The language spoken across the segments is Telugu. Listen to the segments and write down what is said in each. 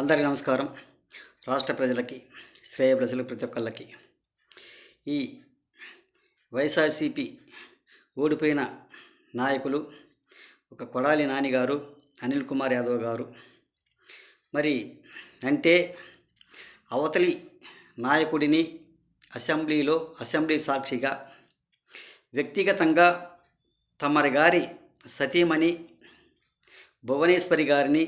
అందరికీ నమస్కారం. రాష్ట్ర ప్రజలకి, శ్రేయోభిలాషులకు ప్రతి ఒక్కళ్ళకి ఈ వైఎస్ఆర్సీపీ ఓడిపోయిన నాయకులు ఒక కొడాలి నాని గారు, అనిల్ కుమార్ యాదవ్ గారు మరి అంటే అవతలి నాయకుడిని అసెంబ్లీ సాక్షిగా వ్యక్తిగతంగా తమరి గారి సతీమణి భువనేశ్వరి గారిని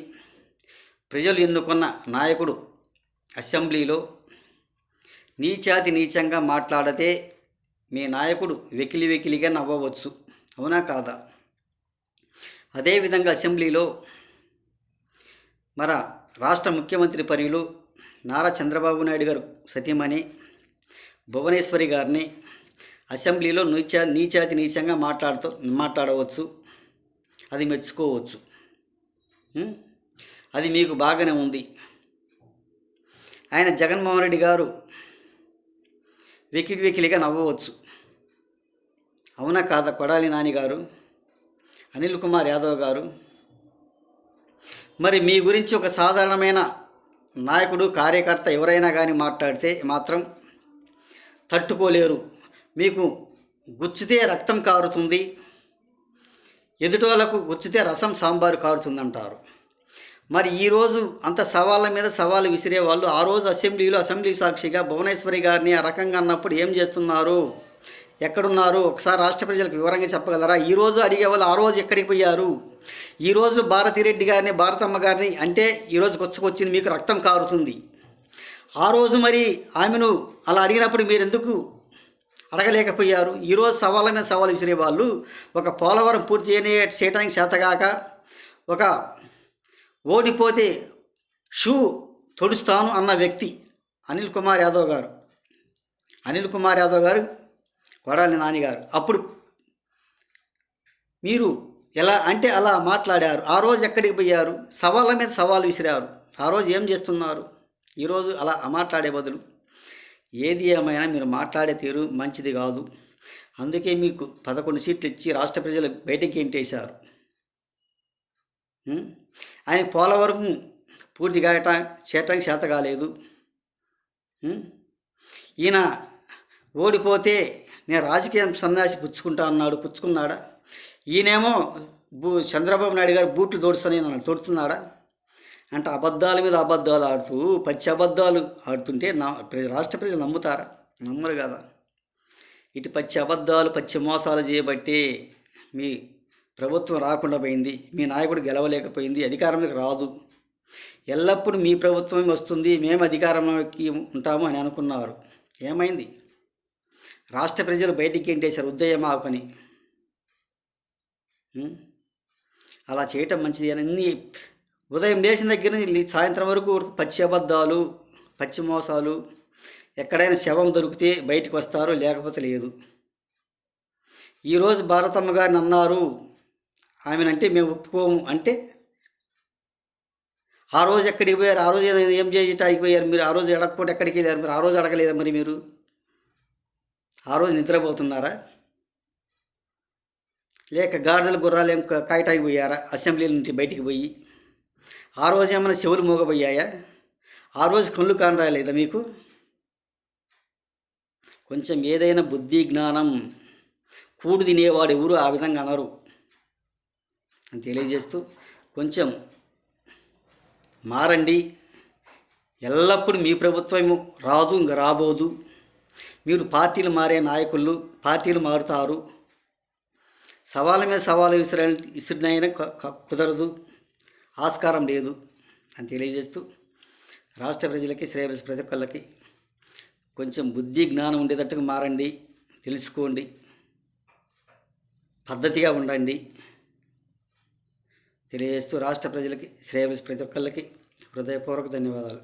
ప్రజలు ఎన్నుకున్న నాయకుడు అసెంబ్లీలో నీచాంగా మాట్లాడితే మీ నాయకుడు వెకిలిగా నవ్వవచ్చు, అవునా కాదా? అదేవిధంగా అసెంబ్లీలో రాష్ట్ర ముఖ్యమంత్రి పర్యులు నారా చంద్రబాబు నాయుడు గారు సతీమణి భువనేశ్వరి గారిని అసెంబ్లీలో నీచంగా మాట్లాడవచ్చు, అది మెచ్చుకోవచ్చు. అది మీకు బాగానే ఉంది. ఆయన జగన్మోహన్ రెడ్డి గారు వెకిలిగా నవ్వవచ్చు, అవునా కాదా? కొడాలి నాని గారు, అనిల్ కుమార్ యాదవ్ గారు, మరి మీ గురించి ఒక సాధారణమైన నాయకుడు, కార్యకర్త ఎవరైనా కానీ మాట్లాడితే మాత్రం తట్టుకోలేరు. మీకు గుచ్చితే రక్తం కారుతుంది, ఎదుటోళ్లకు గుచ్చితే రసం సాంబారు కారుతుందంటారు. మరి ఈరోజు అంత సవాళ్ళ మీద సవాళ్ళు విసిరే వాళ్ళు ఆ రోజు అసెంబ్లీ సాక్షిగా భువనేశ్వరి గారిని ఆ రకంగా అన్నప్పుడు ఏం చేస్తున్నారు, ఎక్కడున్నారు? ఒకసారి రాష్ట్ర ప్రజలకు వివరంగా చెప్పగలరా? ఈరోజు అడిగేవాళ్ళు ఆ రోజు ఎక్కడికి పోయారు? ఈరోజు భారతిరెడ్డి గారిని, భారతమ్మ గారిని అంటే ఈరోజు గుచ్చకొచ్చింది, మీకు రక్తం కారుతుంది. ఆ రోజు మరి ఆమెను అలా అడిగినప్పుడు మీరు ఎందుకు అడగలేకపోయారు? ఈరోజు సవాళ్ళ మీద సవాలు విసిరే వాళ్ళు ఒక పోలవరం పూర్తి చేయడానికి చేతగాక ఒక ఓడిపోతే షూ తొడుస్తాను అన్న వ్యక్తి అనిల్ కుమార్ యాదవ్ గారు, కొడాలి నాని గారు. అప్పుడు మీరు ఎలా అంటే అలా మాట్లాడారు. ఆ రోజు ఎక్కడికి పోయారు? సవాళ్ళ మీద సవాలు విసిరారు. ఆ రోజు ఏం చేస్తున్నారు? ఈరోజు అలా మాట్లాడే బదులు ఏది ఏమైనా మీరు మాట్లాడే తీరు మంచిది కాదు. అందుకే మీకు 11 సీట్లు ఇచ్చి రాష్ట్ర ప్రజలు బయటికి గెంటేశారు. ఆయన పోలవరం పూర్తి చేయటానికి చేత కాలేదు. ఈయన ఓడిపోతే నేను రాజకీయం సన్యాసి పుచ్చుకున్నాడా? ఈయనేమో చంద్రబాబు నాయుడు గారు బూట్లు తోడుస్తున్నాడా? అంటే అబద్ధాల మీద అబద్ధాలు ఆడుతూ పచ్చి అబద్ధాలు ఆడుతుంటే రాష్ట్ర ప్రజలు నమ్ముతారా? నమ్మరు కదా. ఇటు పచ్చి అబద్ధాలు, పచ్చి మోసాలు చేయబట్టే మీ ప్రభుత్వం రాకుండా పోయింది, మీ నాయకుడు గెలవలేకపోయింది, అధికారంలోకి రాదు. ఎల్లప్పుడూ మీ ప్రభుత్వం వస్తుంది, మేము అధికారంలోకి ఉంటాము అని అనుకున్నారు. ఏమైంది? రాష్ట్ర ప్రజలు బయటికి గెంటేశారు ఉదయమాపని. అలా చేయటం మంచిది అని ఉదయం లేచిన దగ్గర నుంచి సాయంత్రం వరకు పచ్చి అబద్ధాలు, పచ్చి మోసాలు. ఎక్కడైనా శవం దొరికితే బయటకు వస్తారు, లేకపోతే లేదు. ఈరోజు భారతమ్మ గారిని అన్నారు, ఆమెనంటే మేము ఒప్పుకోము అంటే ఆ రోజు ఎక్కడికి పోయారు? ఆ రోజు ఏం చేయటానికి పోయారు? మీరు ఆ రోజు అడగకుండా ఎక్కడికి వెళ్ళారు? మీరు ఆ రోజు అడగలేదా? మరి మీరు ఆ రోజు నిద్రపోతున్నారా? లేక గాడిదల గుర్రాలు ఏం కాయటానికి పోయారా అసెంబ్లీ నుంచి బయటికి పోయి? ఆ రోజు ఏమైనా చెవులు మోగబోయాయా? ఆ రోజు కళ్ళు కానరాలేదా మీకు? కొంచెం ఏదైనా బుద్ధి జ్ఞానం, కూడు తినేవాడు ఎవరు ఆ విధంగా అనరు అని తెలియజేస్తూ కొంచెం మారండి. ఎల్లప్పుడూ మీ ప్రభుత్వం రాదు, ఇంక రాబోదు. మీరు పార్టీలు మారే నాయకులు, పార్టీలు మారుతారు. సవాళ్ళ మీద సవాలు విసిరినైనా కుదరదు, ఆస్కారం లేదు అని తెలియజేస్తూ రాష్ట్ర ప్రజలకి, శ్రేయభిలాషులకి ప్రతి ఒక్కళ్ళకి కొంచెం బుద్ధి జ్ఞానం ఉండేటట్టుగా మారండి, తెలుసుకోండి, పద్ధతిగా ఉండండి తెలియజేస్తూ రాష్ట్ర ప్రజలకి, శ్రేయభిలాషులకి ప్రతి ఒక్కళ్ళకి హృదయపూర్వక ధన్యవాదాలు.